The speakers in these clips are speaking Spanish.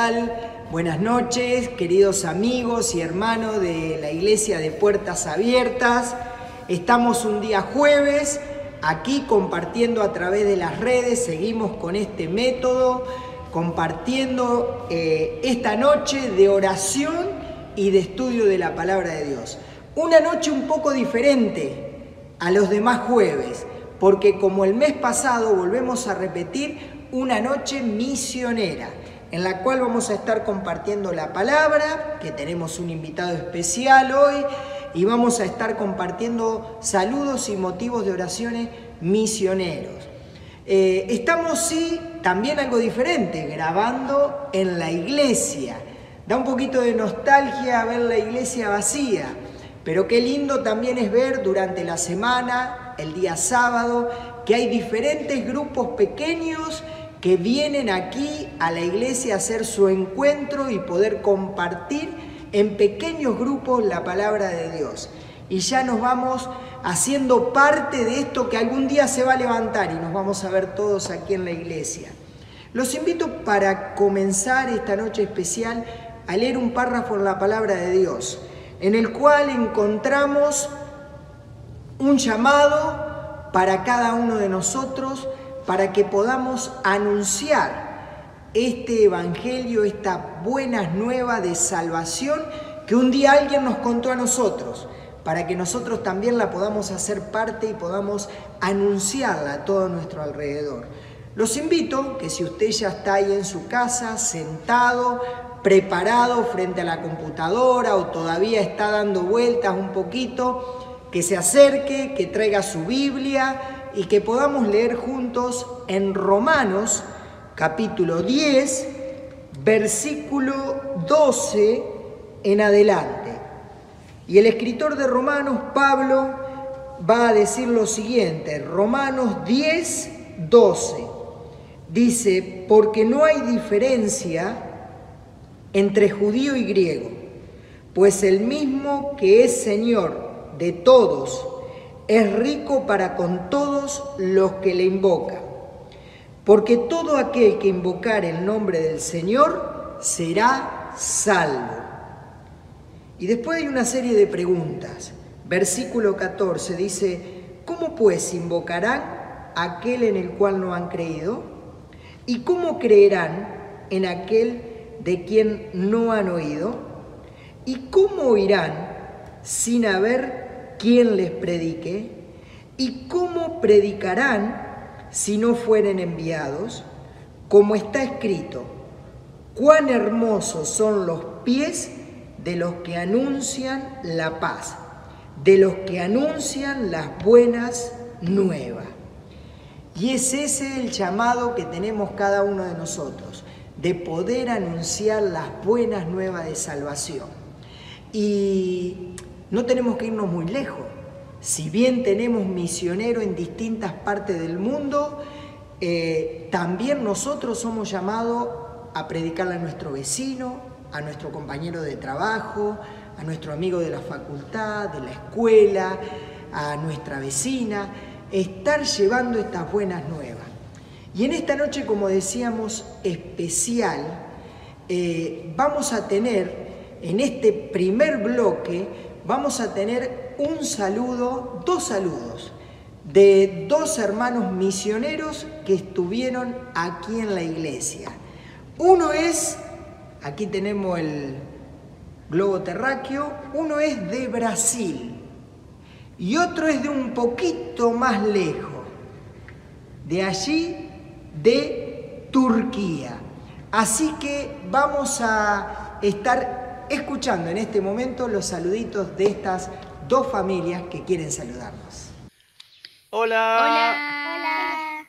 tal? Buenas noches, queridos amigos y hermanos de la Iglesia de Puertas Abiertas. Estamos un día jueves, aquí compartiendo a través de las redes, seguimos con este método, compartiendo esta noche de oración y de estudio de la Palabra de Dios. Una noche un poco diferente a los demás jueves, porque como el mes pasado volvemos a repetir una noche misionera, en la cual vamos a estar compartiendo la palabra, que tenemos un invitado especial hoy, y vamos a estar compartiendo saludos y motivos de oraciones misioneros. Estamos, sí, también algo diferente, grabando en la iglesia. Da un poquito de nostalgia ver la iglesia vacía, pero qué lindo también es ver durante la semana, el día sábado, que hay diferentes grupos pequeños que vienen aquí a la iglesia a hacer su encuentro y poder compartir en pequeños grupos la palabra de Dios. Y ya nos vamos haciendo parte de esto que algún día se va a levantar y nos vamos a ver todos aquí en la iglesia. Los invito para comenzar esta noche especial a leer un párrafo en la palabra de Dios, en el cual encontramos un llamado para cada uno de nosotros para que podamos anunciar este evangelio, esta buena nueva de salvación que un día alguien nos contó a nosotros, para que nosotros también la podamos hacer parte y podamos anunciarla a todo nuestro alrededor. Los invito que si usted ya está ahí en su casa, sentado, preparado frente a la computadora o todavía está dando vueltas un poquito, que se acerque, que traiga su Biblia y que podamos leer juntos en Romanos capítulo 10, versículo 12 en adelante. Y el escritor de Romanos, Pablo, va a decir lo siguiente, Romanos 10, 12. Dice, porque no hay diferencia entre judío y griego, pues el mismo que es Señor de todos, es rico para con todos los que le invocan. Porque todo aquel que invocar el nombre del Señor será salvo. Y después hay una serie de preguntas. Versículo 14 dice, ¿cómo pues invocarán a aquel en el cual no han creído? ¿Y cómo creerán en aquel de quien no han oído? ¿Y cómo oirán sin haber quien les predique? ¿Y cómo predicarán si no fueren enviados? Como está escrito, cuán hermosos son los pies de los que anuncian la paz, de los que anuncian las buenas nuevas. Y es ese el llamado que tenemos cada uno de nosotros, de poder anunciar las buenas nuevas de salvación. Y no tenemos que irnos muy lejos. Si bien tenemos misioneros en distintas partes del mundo, también nosotros somos llamados a predicarle a nuestro vecino, a nuestro compañero de trabajo, a nuestro amigo de la facultad, de la escuela, a nuestra vecina, estar llevando estas buenas nuevas. Y en esta noche, como decíamos, especial, vamos a tener, en este primer bloque, vamos a tener un saludo, dos saludos, de dos hermanos misioneros que estuvieron aquí en la iglesia. Uno es, aquí tenemos el globo terráqueo, uno es de Brasil y otro es de un poquito más lejos, de allí de Turquía. Así que vamos a estar escuchando en este momento los saluditos de estas dos familias que quieren saludarnos. Hola. Hola. Hola.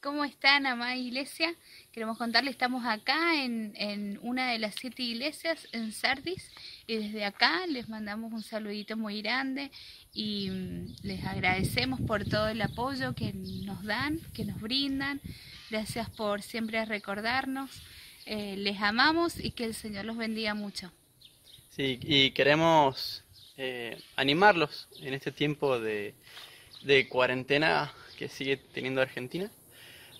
¿Cómo están, amada iglesia? Queremos contarles, estamos acá en una de las 7 iglesias en Sardis y desde acá les mandamos un saludito muy grande y les agradecemos por todo el apoyo que nos dan, que nos brindan. Gracias por siempre recordarnos. Les amamos y que el Señor los bendiga mucho. Sí, y queremos animarlos en este tiempo de cuarentena que sigue teniendo Argentina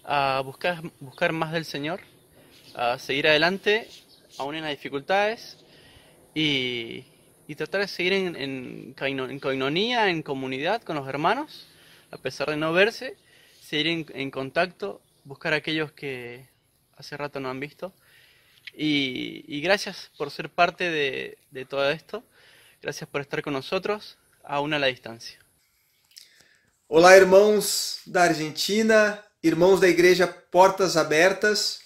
a buscar más del Señor, a seguir adelante, aún en las dificultades, y tratar de seguir en coinonía, en comunidad con los hermanos, a pesar de no verse, seguir en contacto, buscar a aquellos que hace rato no han visto. Y gracias por ser parte de todo esto, gracias por estar con nosotros, aún a la distancia. Olá, irmãos da Argentina, irmãos da Igreja Portas Abertas.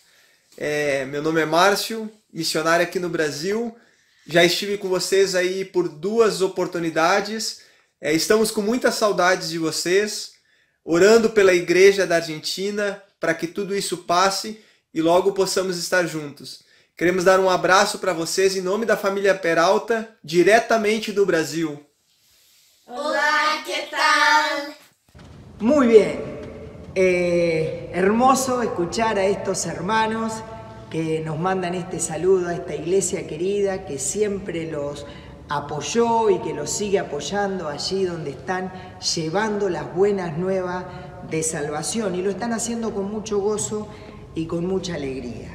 Meu nome é Márcio, missionário aqui no Brasil. Já estive com vocês aí por 2 oportunidades. Estamos com muitas saudades de vocês, orando pela Igreja da Argentina para que tudo isso passe e logo possamos estar juntos. Queremos dar um abraço para vocês em nome da família Peralta, diretamente do Brasil. Olá, ¿qué tal? Muy bien, hermoso escuchar a estos hermanos que nos mandan este saludo a esta iglesia querida que siempre los apoyó y que los sigue apoyando allí donde están llevando las buenas nuevas de salvación, y lo están haciendo con mucho gozo y con mucha alegría.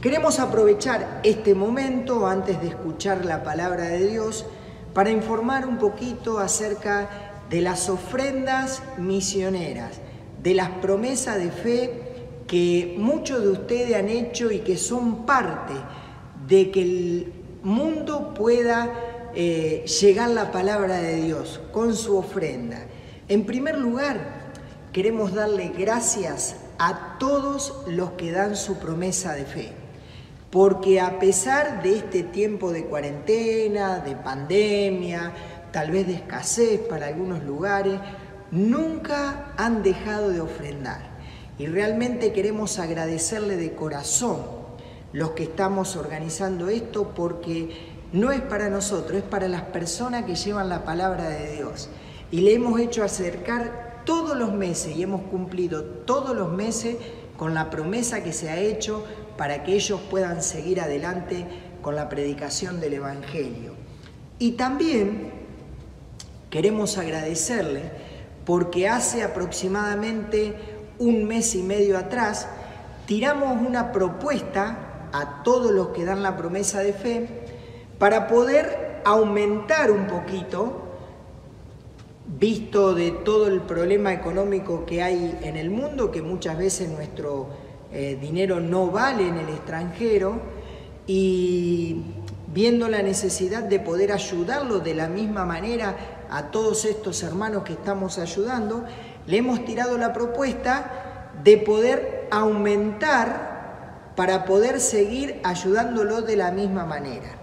Queremos aprovechar este momento antes de escuchar la palabra de Dios para informar un poquito acerca de las ofrendas misioneras, de las promesas de fe que muchos de ustedes han hecho y que son parte de que el mundo pueda llegar la palabra de Dios con su ofrenda. En primer lugar, queremos darle gracias a todos los que dan su promesa de fe, porque a pesar de este tiempo de cuarentena, de pandemia, tal vez de escasez para algunos lugares, nunca han dejado de ofrendar. Y realmente queremos agradecerle de corazón los que estamos organizando esto, porque no es para nosotros, es para las personas que llevan la palabra de Dios. Y le hemos hecho acercar todos los meses y hemos cumplido todos los meses con la promesa que se ha hecho para que ellos puedan seguir adelante con la predicación del Evangelio. Y también queremos agradecerle porque hace aproximadamente 1 mes y medio atrás tiramos una propuesta a todos los que dan la promesa de fe para poder aumentar un poquito, visto de todo el problema económico que hay en el mundo, que muchas veces nuestro dinero no vale en el extranjero, y viendo la necesidad de poder ayudarlo de la misma manera a todos estos hermanos que estamos ayudando, le hemos tirado la propuesta de poder aumentar para poder seguir ayudándolo de la misma manera.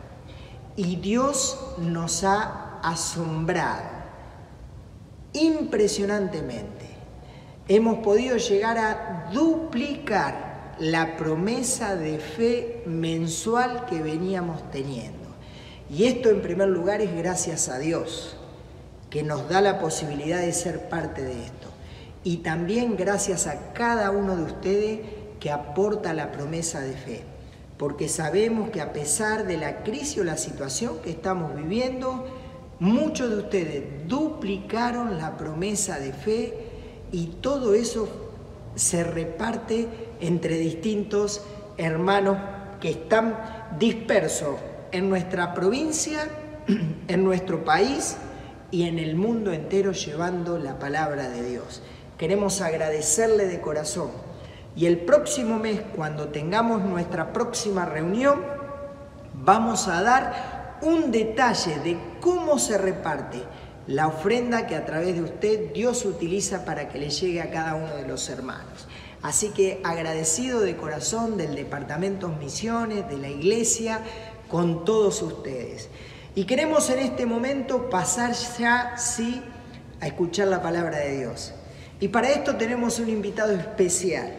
Y Dios nos ha asombrado impresionantemente. Hemos podido llegar a duplicar la promesa de fe mensual que veníamos teniendo. Y esto en primer lugar es gracias a Dios, que nos da la posibilidad de ser parte de esto. Y también gracias a cada uno de ustedes que aporta la promesa de fe. Porque sabemos que a pesar de la crisis o la situación que estamos viviendo, muchos de ustedes duplicaron la promesa de fe y todo eso se reparte entre distintos hermanos que están dispersos en nuestra provincia, en nuestro país y en el mundo entero llevando la palabra de Dios. Queremos agradecerle de corazón. Y el próximo mes, cuando tengamos nuestra próxima reunión, vamos a dar un detalle de cómo se reparte la ofrenda que a través de usted Dios utiliza para que le llegue a cada uno de los hermanos. Así que agradecido de corazón del Departamento Misiones, de la Iglesia, con todos ustedes. Y queremos en este momento pasar ya, sí, a escuchar la palabra de Dios. Y para esto tenemos un invitado especial.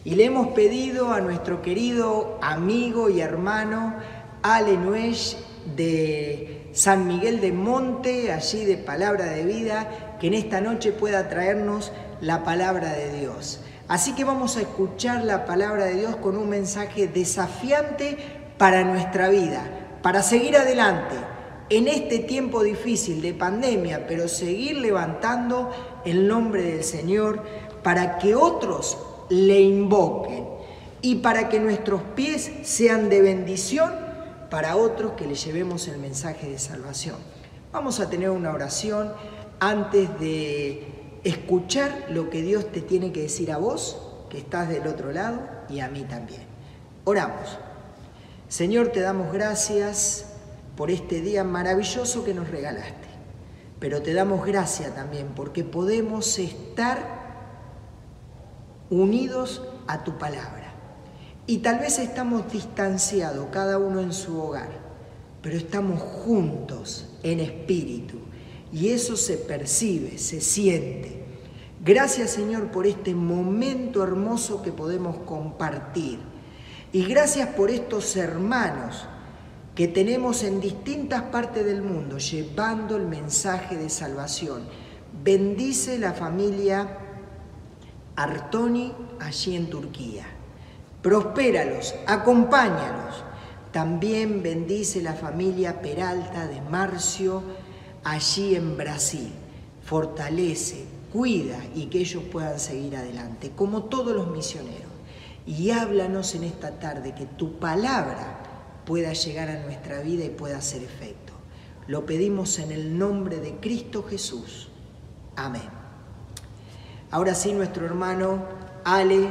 Y le hemos pedido a nuestro querido amigo y hermano Ale Nuech de San Miguel de Monte, allí de Palabra de Vida, que en esta noche pueda traernos la palabra de Dios. Así que vamos a escuchar la palabra de Dios con un mensaje desafiante para nuestra vida, para seguir adelante en este tiempo difícil de pandemia, pero seguir levantando el nombre del Señor para que otros le invoquen. y para que nuestros pies sean de bendición para otros que les llevemos el mensaje de salvación. Vamos a tener una oración antes de escuchar lo que Dios te tiene que decir a vos, que estás del otro lado, y a mí también. Oramos. Señor, te damos gracias por este día maravilloso que nos regalaste, pero te damos gracias también porque podemos estar unidos a tu palabra. Y tal vez estamos distanciados, cada uno en su hogar, pero estamos juntos en espíritu y eso se percibe, se siente. Gracias, Señor, por este momento hermoso que podemos compartir. Y gracias por estos hermanos que tenemos en distintas partes del mundo llevando el mensaje de salvación. Bendice la familia Artoni allí en Turquía. Prospéralos, acompáñalos. También bendice la familia Peralta de Marcio allí en Brasil. Fortalece, cuida y que ellos puedan seguir adelante, como todos los misioneros. Y háblanos en esta tarde que tu palabra pueda llegar a nuestra vida y pueda hacer efecto. Lo pedimos en el nombre de Cristo Jesús. Amén. Ahora sí, nuestro hermano Ale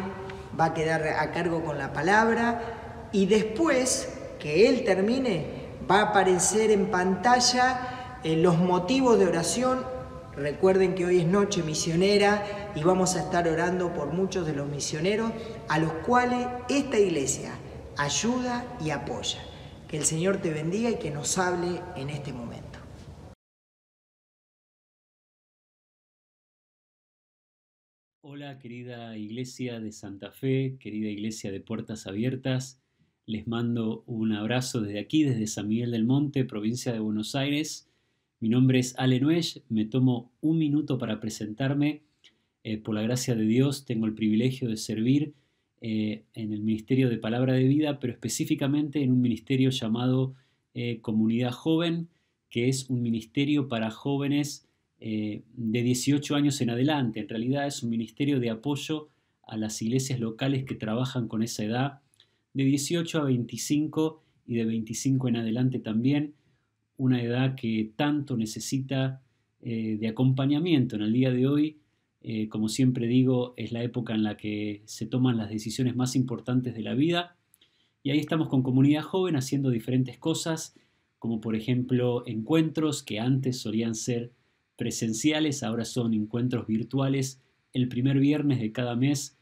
va a quedar a cargo con la palabra y después que él termine va a aparecer en pantalla los motivos de oración. Recuerden que hoy es noche misionera y vamos a estar orando por muchos de los misioneros a los cuales esta iglesia ayuda y apoya. Que el Señor te bendiga y que nos hable en este momento. Hola, querida iglesia de Santa Fe, querida iglesia de Puertas Abiertas. Les mando un abrazo desde aquí, desde San Miguel del Monte, provincia de Buenos Aires. Mi nombre es Ale Nuech, me tomo un minuto para presentarme. Por la gracia de Dios tengo el privilegio de servir en el Ministerio de Palabra de Vida, pero específicamente en un ministerio llamado Comunidad Joven, que es un ministerio para jóvenes de 18 años en adelante. En realidad es un ministerio de apoyo a las iglesias locales que trabajan con esa edad, de 18 a 25 y de 25 en adelante también. Una edad que tanto necesita de acompañamiento en el día de hoy. Como siempre digo, es la época en la que se toman las decisiones más importantes de la vida. Y ahí estamos con Comunidad Joven haciendo diferentes cosas, como por ejemplo encuentros que antes solían ser presenciales, ahora son encuentros virtuales el primer viernes de cada mes.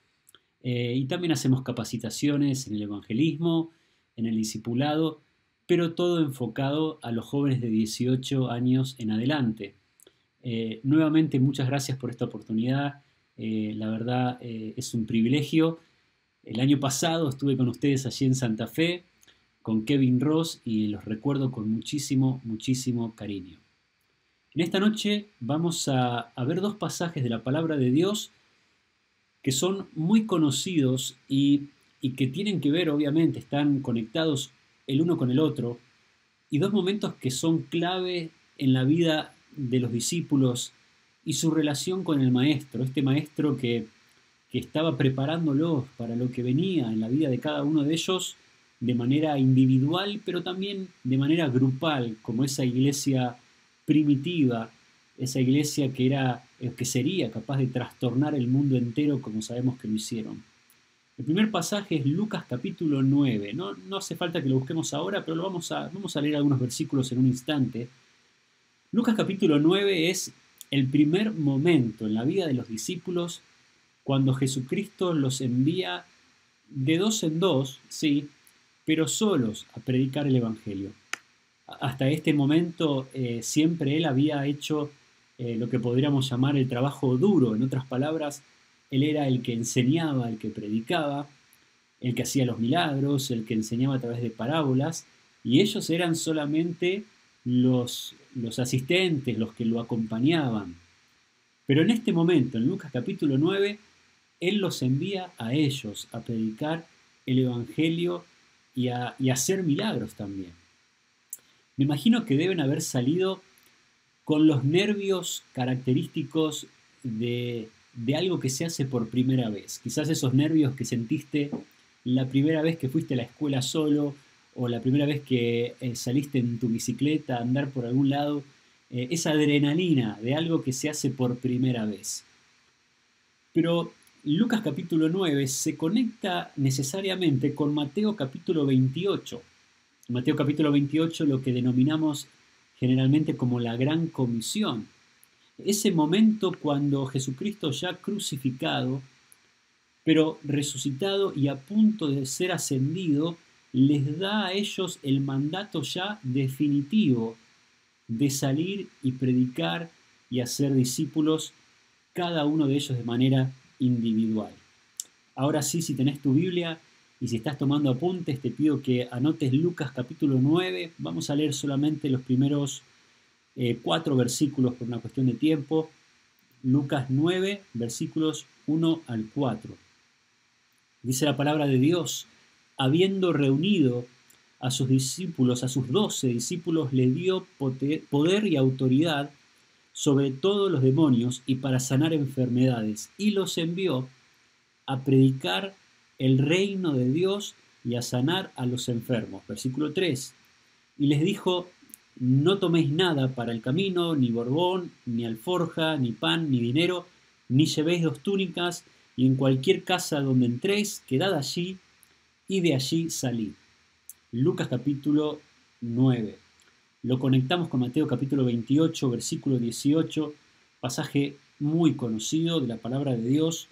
Y también hacemos capacitaciones en el evangelismo, en el discipulado, pero todo enfocado a los jóvenes de 18 años en adelante. Nuevamente, muchas gracias por esta oportunidad. La verdad es un privilegio. El año pasado estuve con ustedes allí en Santa Fe, con Kevin Ross, y los recuerdo con muchísimo, muchísimo cariño. En esta noche vamos a ver dos pasajes de la Palabra de Dios que son muy conocidos y que tienen que ver, obviamente, están conectados el uno con el otro, y dos momentos que son clave en la vida de los discípulos y su relación con el maestro, este maestro que estaba preparándolos para lo que venía en la vida de cada uno de ellos de manera individual, pero también de manera grupal, como esa iglesia primitiva, esa iglesia que sería capaz de trastornar el mundo entero, como sabemos que lo hicieron. El primer pasaje es Lucas capítulo 9. No hace falta que lo busquemos ahora, pero vamos a leer algunos versículos en un instante. Lucas capítulo 9 es el primer momento en la vida de los discípulos cuando Jesucristo los envía de dos en dos, sí, pero solos a predicar el Evangelio. Hasta este momento siempre él había hecho lo que podríamos llamar el trabajo duro. En otras palabras, él era el que enseñaba, el que predicaba, el que hacía los milagros, el que enseñaba a través de parábolas, y ellos eran solamente los asistentes, los que lo acompañaban. Pero en este momento, en Lucas capítulo 9, él los envía a ellos a predicar el Evangelio y a hacer milagros también. Me imagino que deben haber salido con los nervios característicos de algo que se hace por primera vez. Quizás esos nervios que sentiste la primera vez que fuiste a la escuela solo o la primera vez que saliste en tu bicicleta a andar por algún lado, esa adrenalina de algo que se hace por primera vez. Pero Lucas capítulo 9 se conecta necesariamente con Mateo capítulo 28. Mateo capítulo 28, lo que denominamos generalmente como la Gran Comisión. Ese momento cuando Jesucristo ya crucificado, pero resucitado y a punto de ser ascendido, les da a ellos el mandato ya definitivo de salir y predicar y hacer discípulos, cada uno de ellos de manera individual. Ahora sí, si tenés tu Biblia y si estás tomando apuntes, te pido que anotes Lucas capítulo 9. Vamos a leer solamente los primeros 4 versículos por una cuestión de tiempo. Lucas 9, versículos 1 al 4. Dice la palabra de Dios: habiendo reunido a sus discípulos, a sus 12 discípulos, le dio poder y autoridad sobre todos los demonios y para sanar enfermedades, y los envió a predicar el reino de Dios y a sanar a los enfermos. Versículo 3. Y les dijo: no toméis nada para el camino, ni borbón, ni alforja, ni pan, ni dinero, ni llevéis 2 túnicas, y en cualquier casa donde entréis, quedad allí, y de allí salid. Lucas capítulo 9. Lo conectamos con Mateo capítulo 28, versículo 18, pasaje muy conocido de la palabra de Dios.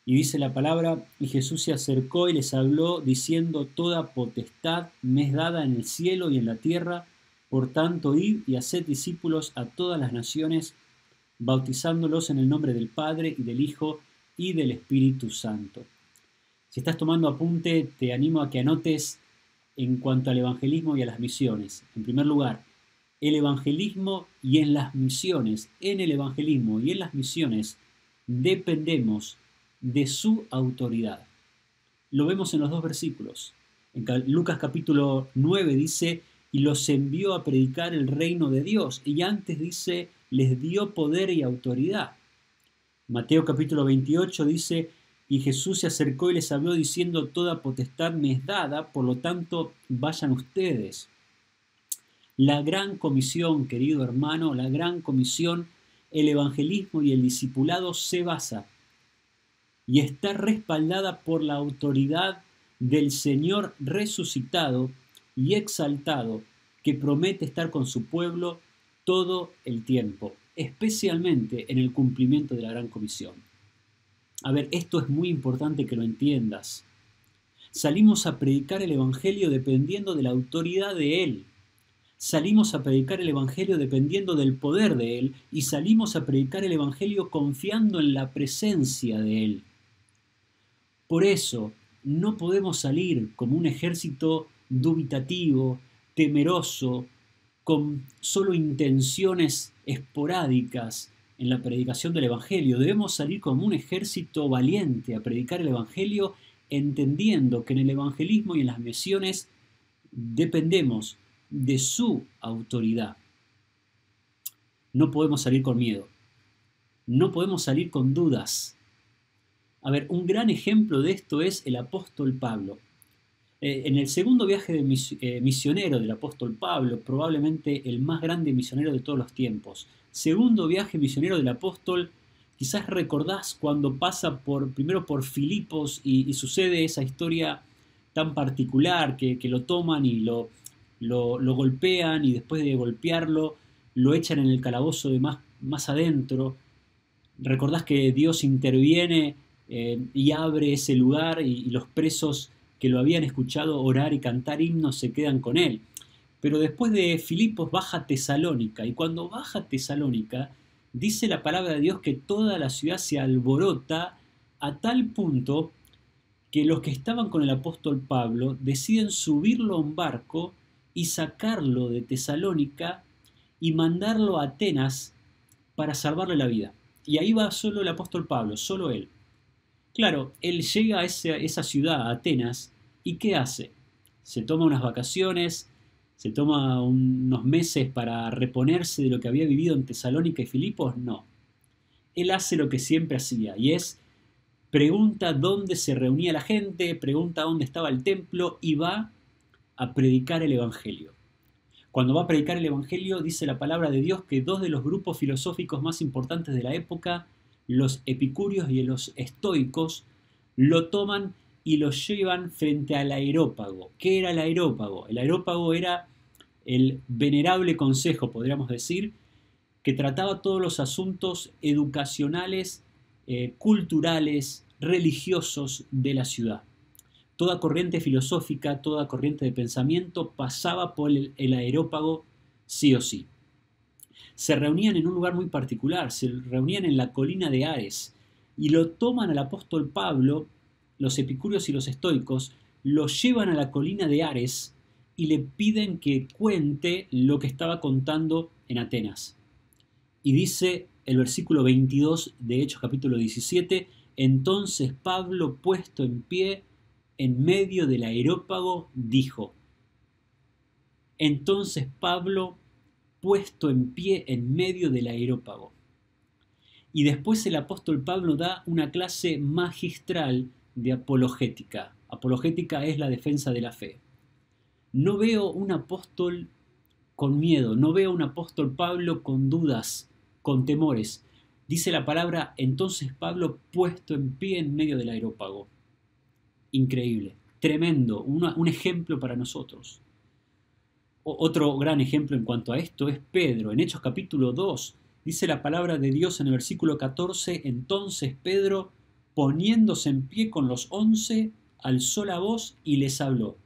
Y dice la palabra: y Jesús se acercó y les habló, diciendo: toda potestad me es dada en el cielo y en la tierra. Por tanto, id y haced discípulos a todas las naciones, bautizándolos en el nombre del Padre y del Hijo y del Espíritu Santo. Si estás tomando apunte, te animo a que anotes en cuanto al evangelismo y a las misiones. En primer lugar, el evangelismo y en las misiones. En el evangelismo y en las misiones dependemos de su autoridad. Lo vemos en los 2 versículos. En Lucas capítulo 9 dice: y los envió a predicar el reino de Dios. Y antes dice: les dio poder y autoridad. Mateo capítulo 28 dice: y Jesús se acercó y les habló diciendo: toda potestad me es dada, por lo tanto vayan ustedes. La gran comisión, querido hermano, la gran comisión, el evangelismo y el discipulado se basa y está respaldada por la autoridad del Señor resucitado y exaltado, que promete estar con su pueblo todo el tiempo, especialmente en el cumplimiento de la gran comisión. A ver, esto es muy importante que lo entiendas. Salimos a predicar el evangelio dependiendo de la autoridad de Él. Salimos a predicar el evangelio dependiendo del poder de Él, y salimos a predicar el evangelio confiando en la presencia de Él. Por eso, no podemos salir como un ejército dubitativo, temeroso, con solo intenciones esporádicas en la predicación del evangelio. Debemos salir como un ejército valiente a predicar el evangelio, entendiendo que en el evangelismo y en las misiones dependemos de su autoridad. No podemos salir con miedo. No podemos salir con dudas. A ver, un gran ejemplo de esto es el apóstol Pablo. En el segundo viaje misionero del apóstol Pablo, probablemente el más grande misionero de todos los tiempos, segundo viaje misionero del apóstol, quizás recordás cuando pasa primero por Filipos y sucede esa historia tan particular que lo toman y lo golpean, y después de golpearlo lo echan en el calabozo de más adentro. Recordás que Dios interviene y abre ese lugar, y los presos que lo habían escuchado orar y cantar himnos se quedan con él. Pero después de Filipos baja a Tesalónica, y cuando baja a Tesalónica dice la palabra de Dios que toda la ciudad se alborota a tal punto que los que estaban con el apóstol Pablo deciden subirlo a un barco y sacarlo de Tesalónica y mandarlo a Atenas para salvarle la vida. Y ahí va solo el apóstol Pablo, solo él. Claro, él llega a esa ciudad, a Atenas, ¿y qué hace? Se toma unas vacaciones, se toma unos meses para reponerse de lo que había vivido en Tesalónica y Filipos. No. Él hace lo que siempre hacía, y es pregunta dónde se reunía la gente, pregunta dónde estaba el templo y va a predicar el Evangelio. Cuando va a predicar el Evangelio, dice la palabra de Dios que dos de los grupos filosóficos más importantes de la época, los epicúreos y los estoicos, lo toman y lo llevan frente al Areópago. ¿Qué era el Areópago? El Areópago era el venerable consejo, podríamos decir, que trataba todos los asuntos educacionales, culturales, religiosos de la ciudad. Toda corriente filosófica, toda corriente de pensamiento pasaba por el Areópago sí o sí. Se reunían en un lugar muy particular, se reunían en la colina de Ares y lo toman al apóstol Pablo, los epicúreos y los estoicos, lo llevan a la colina de Ares y le piden que cuente lo que estaba contando en Atenas. Y dice el versículo 22 de Hechos capítulo 17, entonces Pablo, puesto en pie en medio del Areópago, dijo. Entonces Pablo, puesto en pie en medio del Areópago. Y después el apóstol Pablo da una clase magistral de apologética. Apologética es la defensa de la fe. No veo un apóstol con miedo, no veo un apóstol Pablo con dudas, con temores. Dice la palabra, entonces Pablo puesto en pie en medio del Areópago. Increíble, tremendo, un ejemplo para nosotros. Otro gran ejemplo en cuanto a esto es Pedro. En Hechos capítulo 2 dice la palabra de Dios en el versículo 14, entonces Pedro, poniéndose en pie con los 11, alzó la voz y les habló.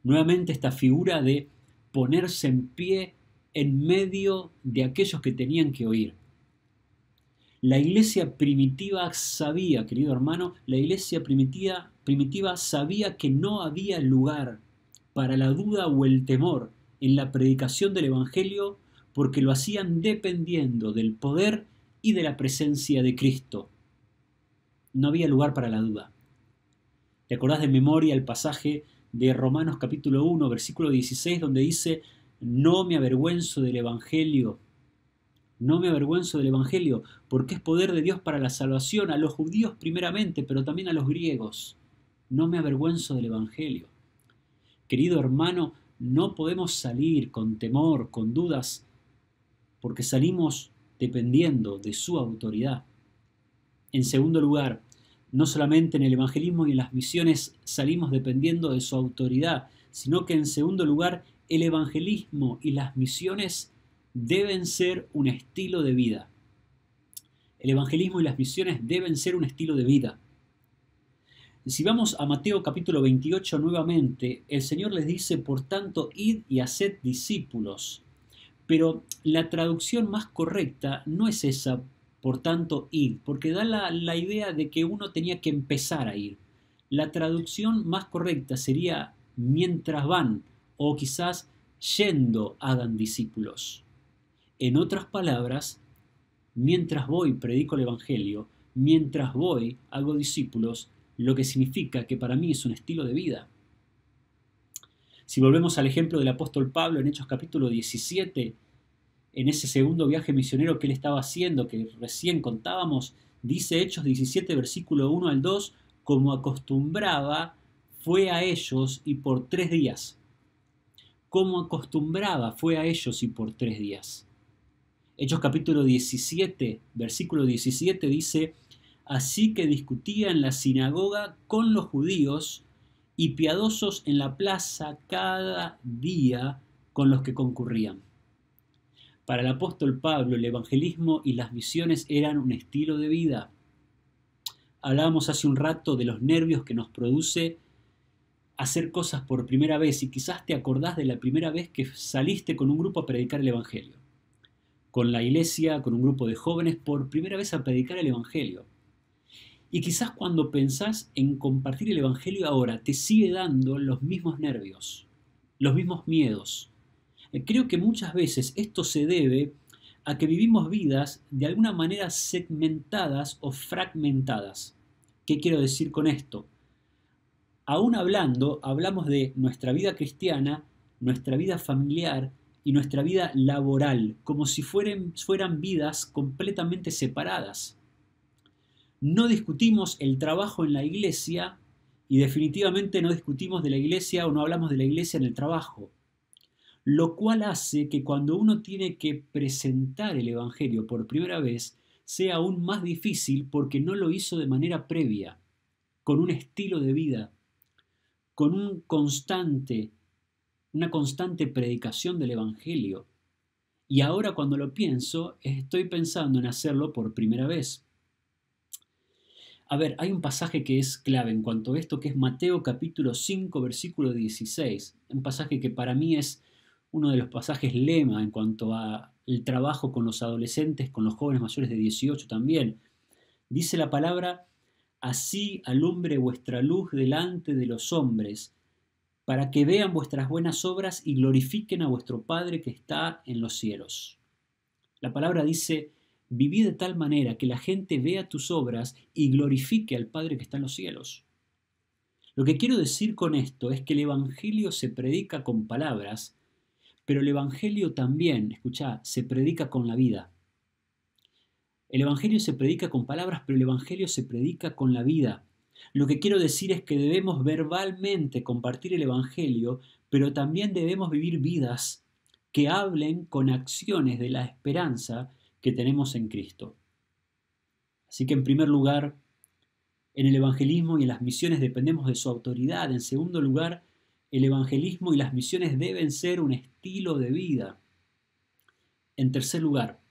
Nuevamente esta figura de ponerse en pie en medio de aquellos que tenían que oír. La iglesia primitiva sabía, querido hermano, la iglesia primitiva sabía que no había lugar para la duda o el temor en la predicación del Evangelio porque lo hacían dependiendo del poder y de la presencia de Cristo. No había lugar para la duda. ¿Te acordás de memoria el pasaje de Romanos capítulo 1, versículo 16, donde dice, no me avergüenzo del Evangelio, no me avergüenzo del Evangelio, porque es poder de Dios para la salvación, a los judíos primeramente, pero también a los griegos. No me avergüenzo del Evangelio. Querido hermano, no podemos salir con temor, con dudas, porque salimos dependiendo de su autoridad. En segundo lugar, no solamente en el evangelismo y en las misiones salimos dependiendo de su autoridad, sino que en segundo lugar, el evangelismo y las misiones deben ser un estilo de vida. El evangelismo y las misiones deben ser un estilo de vida. Si vamos a Mateo capítulo 28 nuevamente, el Señor les dice, por tanto, id y haced discípulos. Pero la traducción más correcta no es esa, por tanto, id, porque da la idea de que uno tenía que empezar a ir. La traducción más correcta sería mientras van, o quizás yendo hagan discípulos. En otras palabras, mientras voy predico el Evangelio, mientras voy hago discípulos, lo que significa que para mí es un estilo de vida. Si volvemos al ejemplo del apóstol Pablo en Hechos capítulo 17, en ese segundo viaje misionero que él estaba haciendo, que recién contábamos, dice Hechos 17, versículo 1 al 2, como acostumbraba, fue a ellos y por 3 días. Como acostumbraba, fue a ellos y por 3 días. Hechos capítulo 17, versículo 17 dice, así que discutía en la sinagoga con los judíos y piadosos en la plaza cada día con los que concurrían. Para el apóstol Pablo, el evangelismo y las misiones eran un estilo de vida. Hablábamos hace un rato de los nervios que nos produce hacer cosas por primera vez y quizás te acordás de la primera vez que saliste con un grupo a predicar el evangelio. Con la iglesia, con un grupo de jóvenes, por primera vez a predicar el evangelio. Y quizás cuando pensás en compartir el evangelio ahora, te sigue dando los mismos nervios, los mismos miedos. Creo que muchas veces esto se debe a que vivimos vidas de alguna manera segmentadas o fragmentadas. ¿Qué quiero decir con esto? Aún hablamos de nuestra vida cristiana, nuestra vida familiar y nuestra vida laboral, como si fueran vidas completamente separadas. No discutimos el trabajo en la iglesia y definitivamente no discutimos de la iglesia o no hablamos de la iglesia en el trabajo. Lo cual hace que cuando uno tiene que presentar el Evangelio por primera vez sea aún más difícil porque no lo hizo de manera previa, con un estilo de vida, con una constante predicación del Evangelio. Y ahora cuando lo pienso, estoy pensando en hacerlo por primera vez. A ver, hay un pasaje que es clave en cuanto a esto, que es Mateo capítulo 5, versículo 16. Un pasaje que para mí es uno de los pasajes lema en cuanto a el trabajo con los adolescentes, con los jóvenes mayores de 18 también. Dice la palabra: así alumbre vuestra luz delante de los hombres, para que vean vuestras buenas obras y glorifiquen a vuestro Padre que está en los cielos. La palabra dice: viví de tal manera que la gente vea tus obras y glorifique al Padre que está en los cielos. Lo que quiero decir con esto es que el Evangelio se predica con palabras, pero el Evangelio también, escuchá, se predica con la vida. El Evangelio se predica con palabras, pero el Evangelio se predica con la vida. Lo que quiero decir es que debemos verbalmente compartir el Evangelio, pero también debemos vivir vidas que hablen con acciones de la esperanza que tenemos en Cristo. Así que en primer lugar, en el evangelismo y en las misiones dependemos de su autoridad. En segundo lugar, el evangelismo y las misiones deben ser un estilo de vida. En tercer lugar,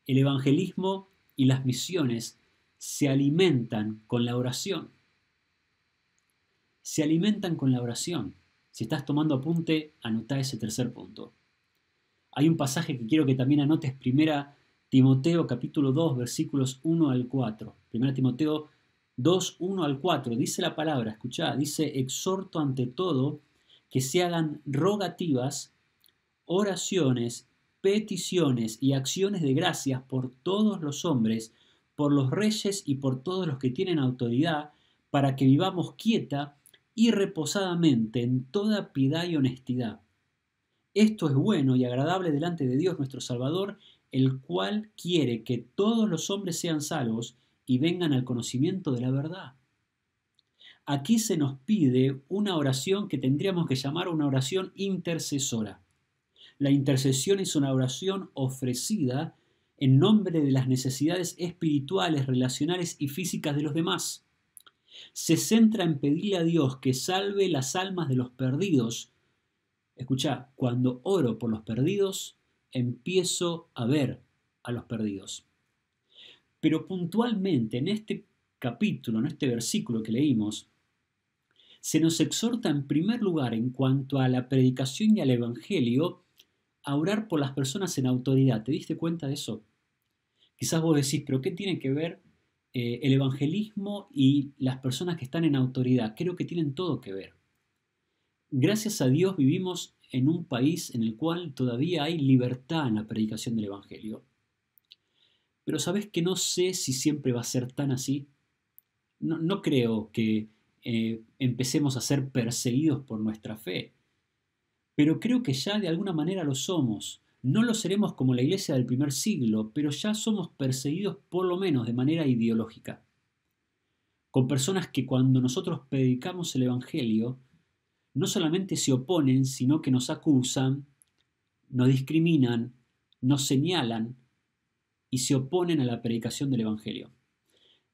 el evangelismo y las misiones se alimentan con la oración. Se alimentan con la oración. Si estás tomando apunte, anotá ese tercer punto. Hay un pasaje que quiero que también anotes, 1 Timoteo capítulo 2, versículos 1 al 4. 1 Timoteo 2, 1 al 4. Dice la palabra, escuchá, dice: exhorto ante todo que se hagan rogativas, oraciones, peticiones y acciones de gracias por todos los hombres, por los reyes y por todos los que tienen autoridad, para que vivamos quieta y reposadamente en toda piedad y honestidad. Esto es bueno y agradable delante de Dios nuestro Salvador, el cual quiere que todos los hombres sean salvos y vengan al conocimiento de la verdad. Aquí se nos pide una oración que tendríamos que llamar una oración intercesora. La intercesión es una oración ofrecida en nombre de las necesidades espirituales, relacionales y físicas de los demás. Se centra en pedirle a Dios que salve las almas de los perdidos. Escuchá, cuando oro por los perdidos, empiezo a ver a los perdidos. Pero puntualmente en este capítulo, en este versículo que leímos, se nos exhorta en primer lugar en cuanto a la predicación y al evangelio a orar por las personas en autoridad. ¿Te diste cuenta de eso? Quizás vos decís, pero ¿qué tiene que ver el evangelismo y las personas que están en autoridad? Creo que tienen todo que ver. Gracias a Dios vivimos en un país en el cual todavía hay libertad en la predicación del evangelio. Pero ¿sabés que no sé si siempre va a ser tan así? No creo que empecemos a ser perseguidos por nuestra fe. Pero creo que ya de alguna manera lo somos. No lo seremos como la iglesia del primer siglo, pero ya somos perseguidos por lo menos de manera ideológica. Con personas que cuando nosotros predicamos el evangelio, no solamente se oponen, sino que nos acusan, nos discriminan, nos señalan y se oponen a la predicación del evangelio.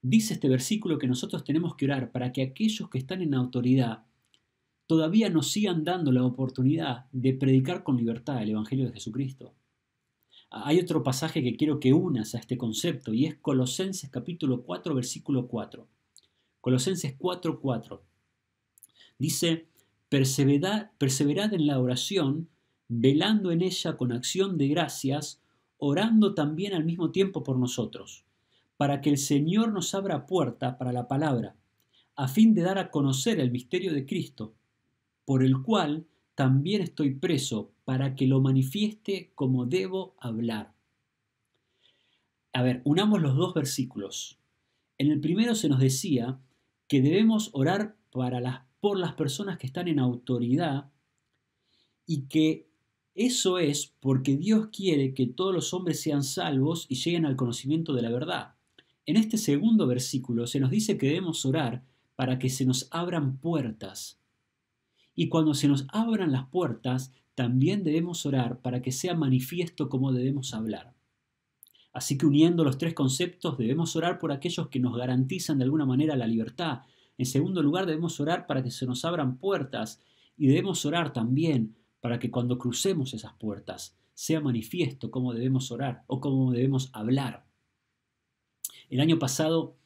Dice este versículo que nosotros tenemos que orar para que aquellos que están en autoridad todavía nos sigan dando la oportunidad de predicar con libertad el evangelio de Jesucristo. Hay otro pasaje que quiero que unas a este concepto y es Colosenses capítulo 4, versículo 4. Colosenses 4, 4. Dice: perseverad en la oración, velando en ella con acción de gracias, orando también al mismo tiempo por nosotros, para que el Señor nos abra puerta para la palabra, a fin de dar a conocer el misterio de Cristo, por el cual también estoy preso, para que lo manifieste como debo hablar. A ver, unamos los dos versículos. En el primero se nos decía que debemos orar por las personas que están en autoridad y que eso es porque Dios quiere que todos los hombres sean salvos y lleguen al conocimiento de la verdad. En este segundo versículo se nos dice que debemos orar para que se nos abran puertas. Y cuando se nos abran las puertas, también debemos orar para que sea manifiesto cómo debemos hablar. Así que uniendo los tres conceptos, debemos orar por aquellos que nos garantizan de alguna manera la libertad. En segundo lugar, debemos orar para que se nos abran puertas y debemos orar también para que cuando crucemos esas puertas sea manifiesto cómo debemos orar o cómo debemos hablar. El año pasado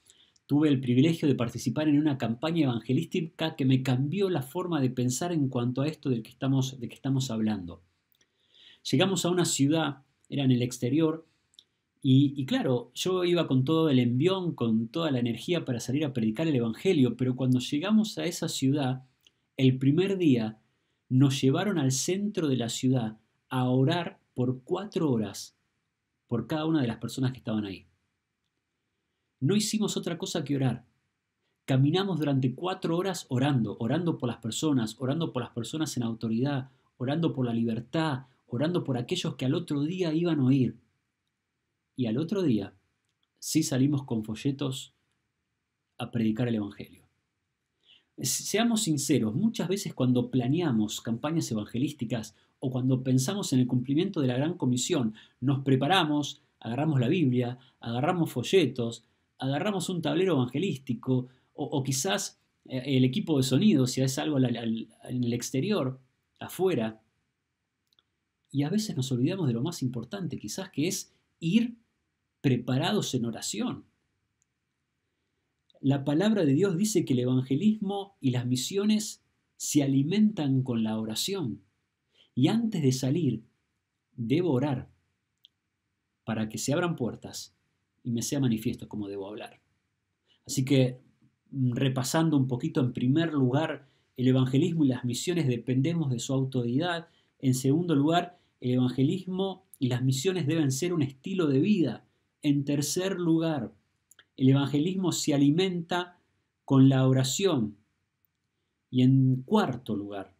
tuve el privilegio de participar en una campaña evangelística que me cambió la forma de pensar en cuanto a esto de que estamos hablando. Llegamos a una ciudad, era en el exterior, y claro, yo iba con todo el envión, con toda la energía para salir a predicar el evangelio, pero cuando llegamos a esa ciudad, el primer día nos llevaron al centro de la ciudad a orar por 4 horas por cada una de las personas que estaban ahí. No hicimos otra cosa que orar. Caminamos durante 4 horas orando por las personas en autoridad, orando por la libertad, orando por aquellos que al otro día iban a oír. Y al otro día sí salimos con folletos a predicar el evangelio. Seamos sinceros, muchas veces cuando planeamos campañas evangelísticas o cuando pensamos en el cumplimiento de la gran comisión, nos preparamos, agarramos la Biblia, agarramos folletos, agarramos un tablero evangelístico o quizás el equipo de sonido, si es algo en el exterior, afuera. Y a veces nos olvidamos de lo más importante, quizás que es ir preparados en oración. La palabra de Dios dice que el evangelismo y las misiones se alimentan con la oración. Y antes de salir, debo orar para que se abran puertas y me sea manifiesto cómo debo hablar. Así que, repasando un poquito, en primer lugar, el evangelismo y las misiones dependemos de su autoridad. En segundo lugar, el evangelismo y las misiones deben ser un estilo de vida. En tercer lugar, el evangelismo se alimenta con la oración. Y en cuarto lugar,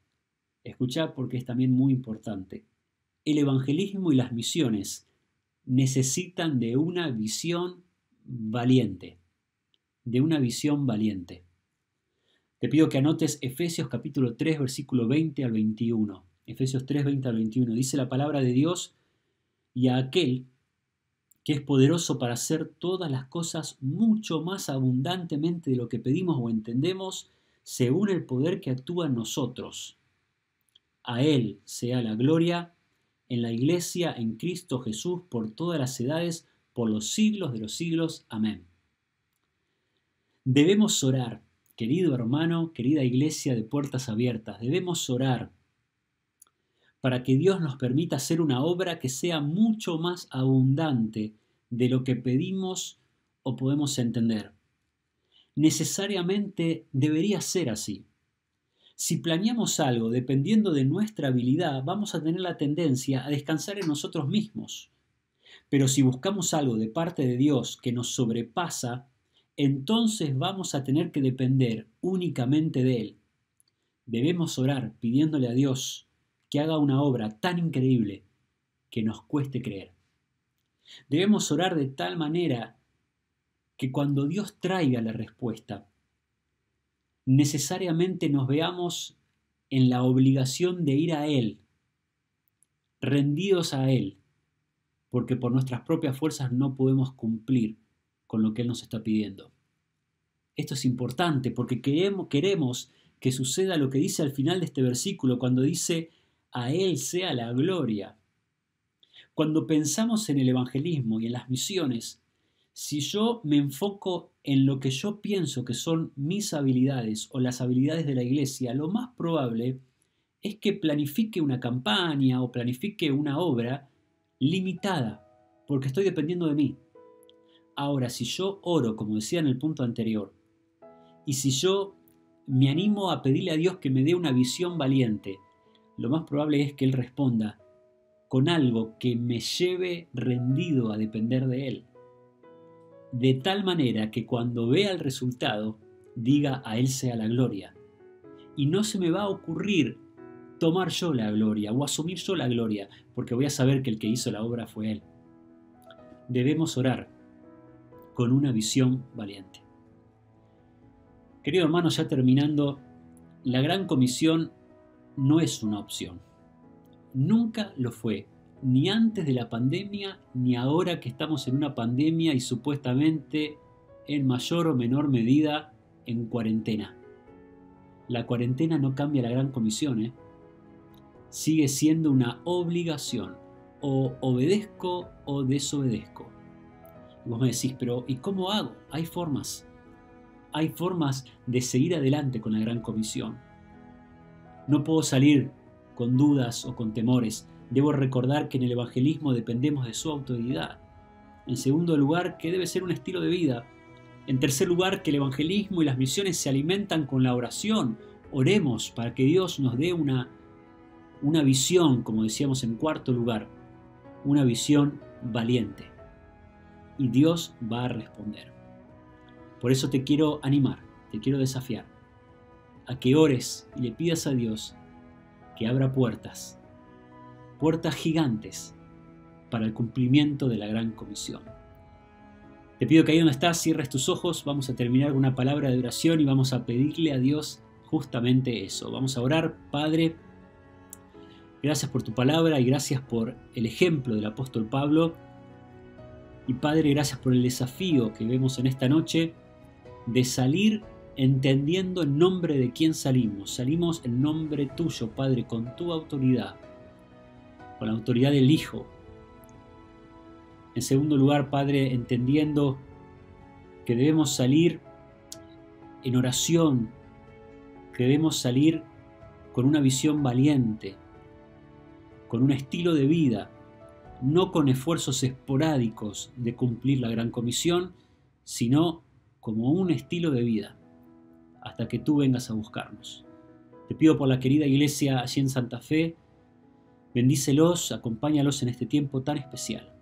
escuchad porque es también muy importante, el evangelismo y las misiones necesitan de una visión valiente. De una visión valiente. Te pido que anotes Efesios capítulo 3, versículo 20 al 21. Efesios 3, 20 al 21. Dice la palabra de Dios: y a aquel que es poderoso para hacer todas las cosas mucho más abundantemente de lo que pedimos o entendemos, según el poder que actúa en nosotros. A Él sea la gloria en la Iglesia, en Cristo Jesús, por todas las edades, por los siglos de los siglos. Amén. Debemos orar, querido hermano, querida Iglesia de Puertas Abiertas, debemos orar para que Dios nos permita hacer una obra que sea mucho más abundante de lo que pedimos o podemos entender. Necesariamente debería ser así. Si planeamos algo dependiendo de nuestra habilidad, vamos a tener la tendencia a descansar en nosotros mismos. Pero si buscamos algo de parte de Dios que nos sobrepasa, entonces vamos a tener que depender únicamente de Él. Debemos orar pidiéndole a Dios que haga una obra tan increíble que nos cueste creer. Debemos orar de tal manera que cuando Dios traiga la respuesta, necesariamente nos veamos en la obligación de ir a Él, rendidos a Él, porque por nuestras propias fuerzas no podemos cumplir con lo que Él nos está pidiendo. Esto es importante porque queremos que suceda lo que dice al final de este versículo, cuando dice: a Él sea la gloria. Cuando pensamos en el evangelismo y en las misiones, si yo me enfoco en lo que yo pienso que son mis habilidades o las habilidades de la iglesia, lo más probable es que planifique una campaña o planifique una obra limitada, porque estoy dependiendo de mí. Ahora, si yo oro, como decía en el punto anterior, y si yo me animo a pedirle a Dios que me dé una visión valiente, lo más probable es que Él responda con algo que me lleve rendido a depender de Él. De tal manera que cuando vea el resultado, diga: a Él sea la gloria. Y no se me va a ocurrir tomar yo la gloria o asumir yo la gloria, porque voy a saber que el que hizo la obra fue Él. Debemos orar con una visión valiente. Querido hermano, ya terminando, la Gran Comisión no es una opción. Nunca lo fue, ni antes de la pandemia, ni ahora que estamos en una pandemia y supuestamente en mayor o menor medida en cuarentena. La cuarentena no cambia la Gran Comisión, ¿eh? Sigue siendo una obligación. O obedezco o desobedezco. Y vos me decís, pero ¿y cómo hago? Hay formas. Hay formas de seguir adelante con la Gran Comisión. No puedo salir con dudas o con temores. Debo recordar que en el evangelismo dependemos de su autoridad. En segundo lugar, que debe ser un estilo de vida. En tercer lugar, que el evangelismo y las misiones se alimentan con la oración. Oremos para que Dios nos dé una visión, como decíamos en cuarto lugar, una visión valiente. Y Dios va a responder. Por eso te quiero animar, te quiero desafiar a que ores y le pidas a Dios que abra puertas gigantes para el cumplimiento de la Gran Comisión. Te pido que ahí donde estás cierres tus ojos, vamos a terminar con una palabra de oración y vamos a pedirle a Dios justamente eso. Vamos a orar. Padre, gracias por tu palabra y gracias por el ejemplo del apóstol Pablo. Y Padre, gracias por el desafío que vemos en esta noche de salir entendiendo en nombre de quién salimos. Salimos en nombre tuyo, Padre, con tu autoridad, con la autoridad del Hijo. En segundo lugar, Padre, entendiendo que debemos salir en oración, que debemos salir con una visión valiente, con un estilo de vida, no con esfuerzos esporádicos de cumplir la Gran Comisión, sino como un estilo de vida, hasta que tú vengas a buscarnos. Te pido por la querida iglesia allí en Santa Fe, bendícelos, acompáñalos en este tiempo tan especial,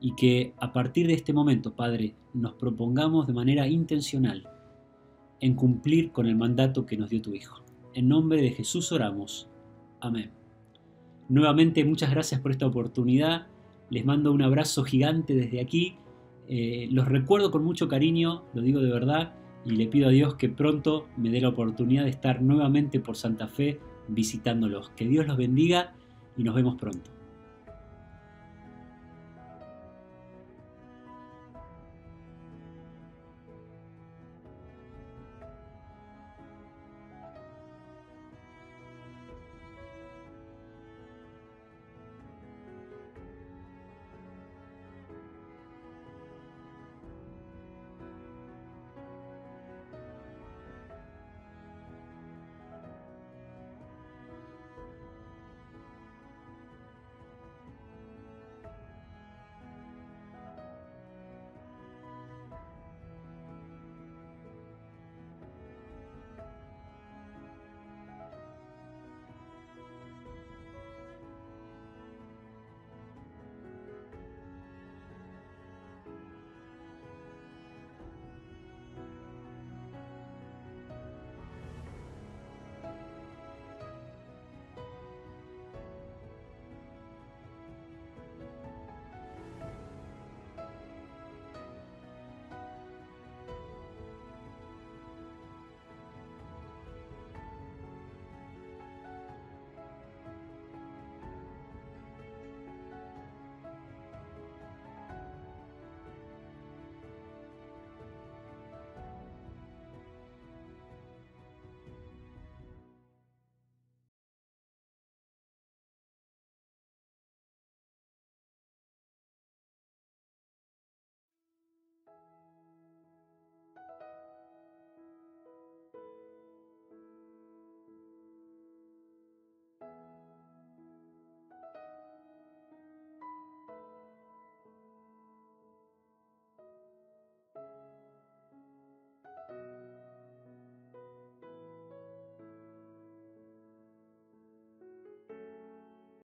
y que a partir de este momento, Padre, nos propongamos de manera intencional en cumplir con el mandato que nos dio tu Hijo. En nombre de Jesús oramos. Amén. Nuevamente, muchas gracias por esta oportunidad. Les mando un abrazo gigante desde aquí. Los recuerdo con mucho cariño, lo digo de verdad, y le pido a Dios que pronto me dé la oportunidad de estar nuevamente por Santa Fe visitándolos. Que Dios los bendiga y nos vemos pronto.